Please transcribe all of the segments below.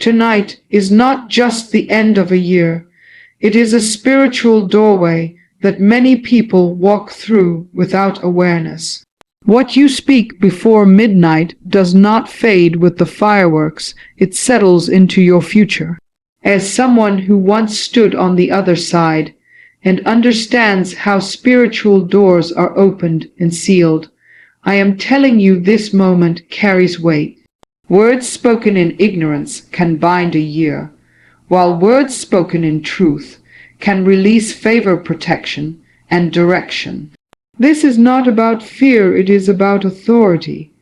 Tonight is not just the end of a year. It is a spiritual doorway that many people walk through without awareness. What you speak before midnight does not fade with the fireworks, it settles into your future. As someone who once stood on the other side and understands how spiritual doors are opened and sealed, I am telling you this moment carries weight. Words spoken in ignorance can bind a year, while words spoken in truth can release favor, protection, and direction. This is not about fear, it is about authority.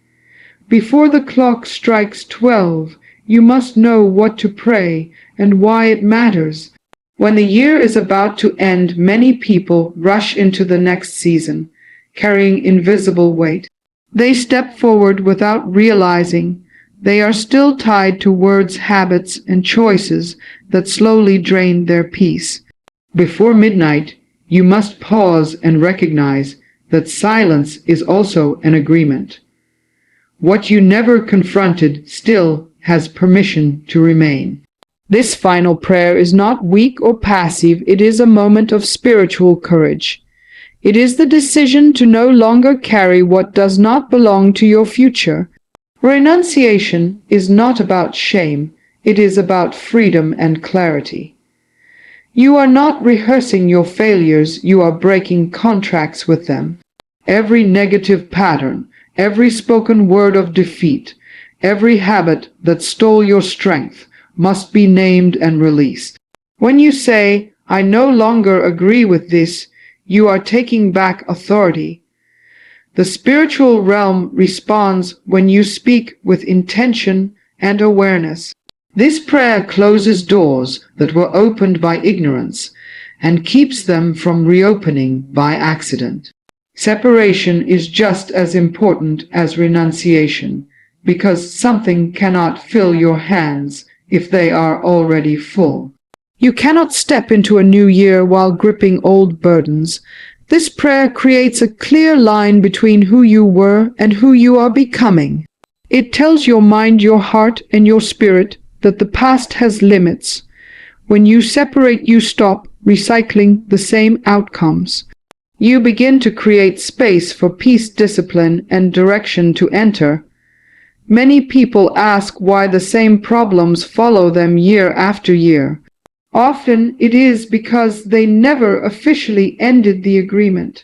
Before the clock strikes 12, you must know what to pray and why it matters. When the year is about to end, many people rush into the next season, carrying invisible weight. They step forward without realizing they are still tied to words, habits, and choices that slowly drain their peace. Before midnight, you must pause and recognize that silence is also an agreement. What you never confronted still has permission to remain. This final prayer is not weak or passive, it is a moment of spiritual courage. It is the decision to no longer carry what does not belong to your future. Renunciation is not about shame, it is about freedom and clarity. You are not rehearsing your failures, you are breaking contracts with them. Every negative pattern, every spoken word of defeat, every habit that stole your strength must be named and released. When you say, "I no longer agree with this," you are taking back authority. The spiritual realm responds when you speak with intention and awareness. This prayer closes doors that were opened by ignorance and keeps them from reopening by accident. Separation is just as important as renunciation, because something cannot fill your hands if they are already full. You cannot step into a new year while gripping old burdens. This prayer creates a clear line between who you were and who you are becoming. It tells your mind, your heart, and your spirit that the past has limits. When you separate, you stop recycling the same outcomes. You begin to create space for peace, discipline, and direction to enter. Many people ask why the same problems follow them year after year. Often it is because they never officially ended the agreement.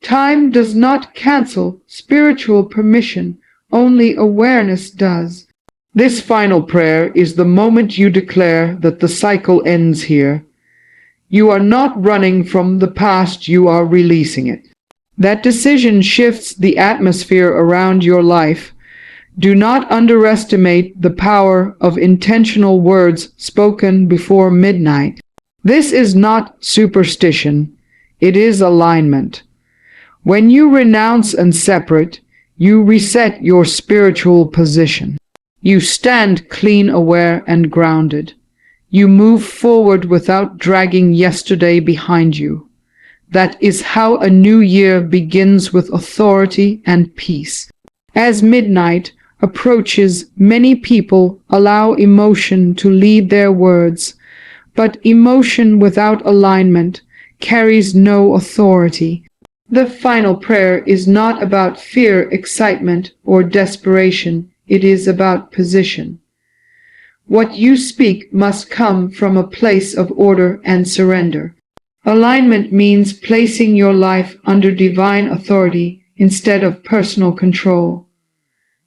Time does not cancel spiritual permission, only awareness does. This final prayer is the moment you declare that the cycle ends here. You are not running from the past, you are releasing it. That decision shifts the atmosphere around your life. Do not underestimate the power of intentional words spoken before midnight. This is not superstition, it is alignment. When you renounce and separate, you reset your spiritual position. You stand clean, aware, and grounded. You move forward without dragging yesterday behind you. That is how a new year begins, with authority and peace. As midnight approaches, many people allow emotion to lead their words, but emotion without alignment carries no authority. The final prayer is not about fear, excitement, or desperation. It is about position. What you speak must come from a place of order and surrender. Alignment means placing your life under divine authority instead of personal control.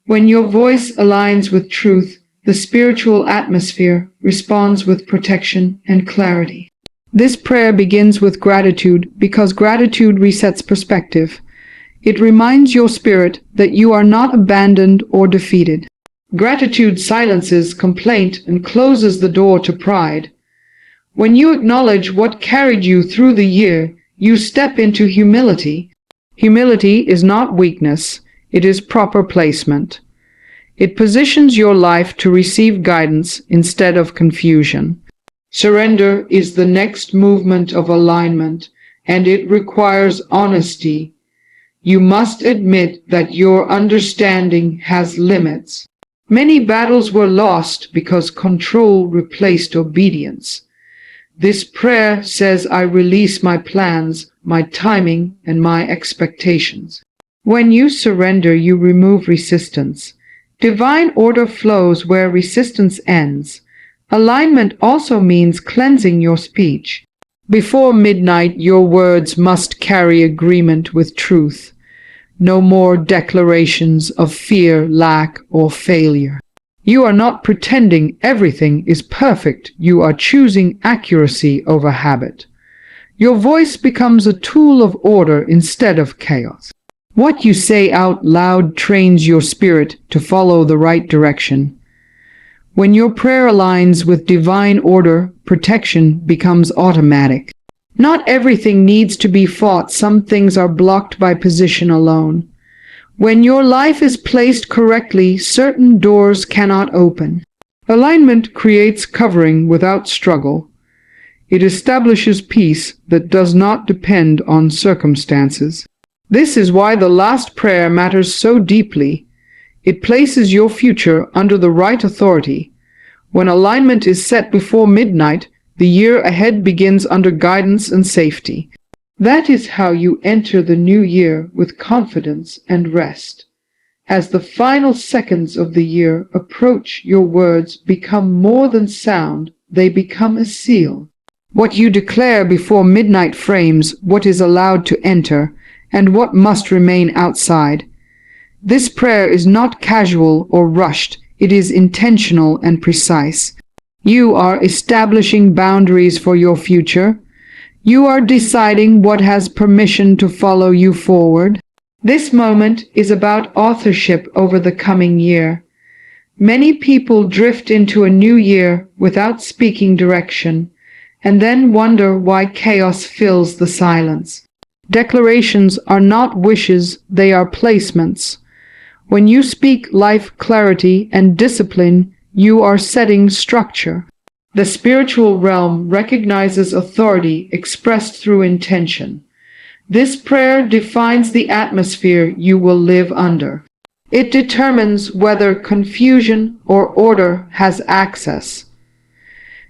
When your voice aligns with truth, the spiritual atmosphere responds with protection and clarity. This prayer begins with gratitude because gratitude resets perspective. It reminds your spirit that you are not abandoned or defeated. Gratitude silences complaint and closes the door to pride. When you acknowledge what carried you through the year, you step into humility. Humility is not weakness, it is proper placement. It positions your life to receive guidance instead of confusion. Surrender is the next movement of alignment, and it requires honesty. You must admit that your understanding has limits. Many battles were lost because control replaced obedience. This prayer says, I release my plans, my timing, and my expectations. When you surrender, you remove resistance. Divine order flows where resistance ends. Alignment also means cleansing your speech. Before midnight, your words must carry agreement with truth. No more declarations of fear, lack, or failure. You are not pretending everything is perfect. You are choosing accuracy over habit. Your voice becomes a tool of order instead of chaos. What you say out loud trains your spirit to follow the right direction. When your prayer aligns with divine order, protection becomes automatic. Not everything needs to be fought. Some things are blocked by position alone. When your life is placed correctly, certain doors cannot open. Alignment creates covering without struggle. It establishes peace that does not depend on circumstances. This is why the last prayer matters so deeply. It places your future under the right authority. When alignment is set before midnight, the year ahead begins under guidance and safety. That is how you enter the new year with confidence and rest. As the final seconds of the year approach, your words become more than sound, they become a seal. What you declare before midnight frames what is allowed to enter and what must remain outside. This prayer is not casual or rushed, it is intentional and precise. You are establishing boundaries for your future. You are deciding what has permission to follow you forward. This moment is about authorship over the coming year. Many people drift into a new year without speaking direction, and then wonder why chaos fills the silence. Declarations are not wishes, they are placements. When you speak life clarity and discipline, you are setting structure. The spiritual realm recognizes authority expressed through intention. This prayer defines the atmosphere you will live under. It determines whether confusion or order has access.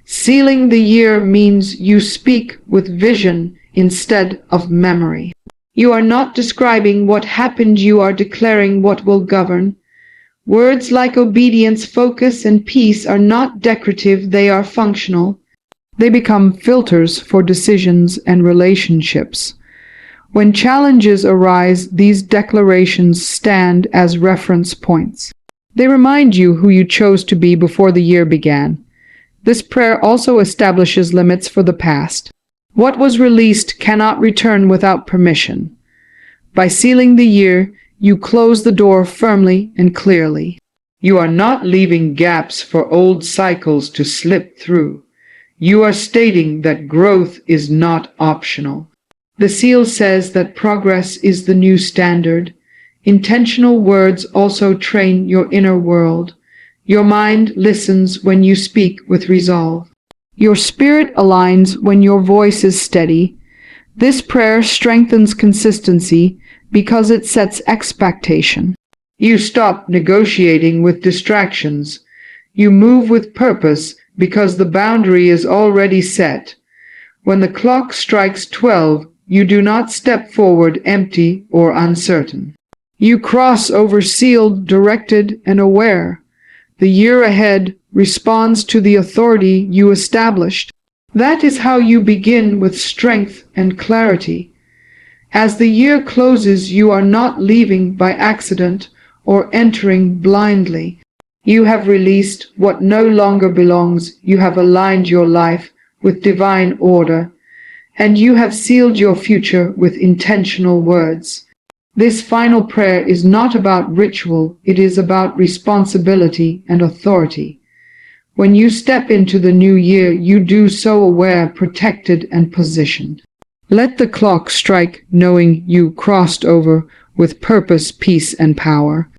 Sealing the year means you speak with vision instead of memory. You are not describing what happened, you are declaring what will govern. Words like obedience, focus, and peace are not decorative, they are functional. They become filters for decisions and relationships. When challenges arise, these declarations stand as reference points. They remind you who you chose to be before the year began. This prayer also establishes limits for the past. What was released cannot return without permission. By sealing the year, you close the door firmly and clearly. You are not leaving gaps for old cycles to slip through. You are stating that growth is not optional. The seal says that progress is the new standard. Intentional words also train your inner world. Your mind listens when you speak with resolve. Your spirit aligns when your voice is steady. This prayer strengthens consistency because it sets expectation. You stop negotiating with distractions. You move with purpose because the boundary is already set. When the clock strikes 12, you do not step forward empty or uncertain. You cross over sealed, directed, and aware. The year ahead responds to the authority you established. That is how you begin with strength and clarity. As the year closes, you are not leaving by accident or entering blindly. You have released what no longer belongs. You have aligned your life with divine order, and you have sealed your future with intentional words. This final prayer is not about ritual, it is about responsibility and authority. When you step into the new year, you do so aware, protected, and positioned. Let the clock strike knowing you crossed over with purpose, peace, and power.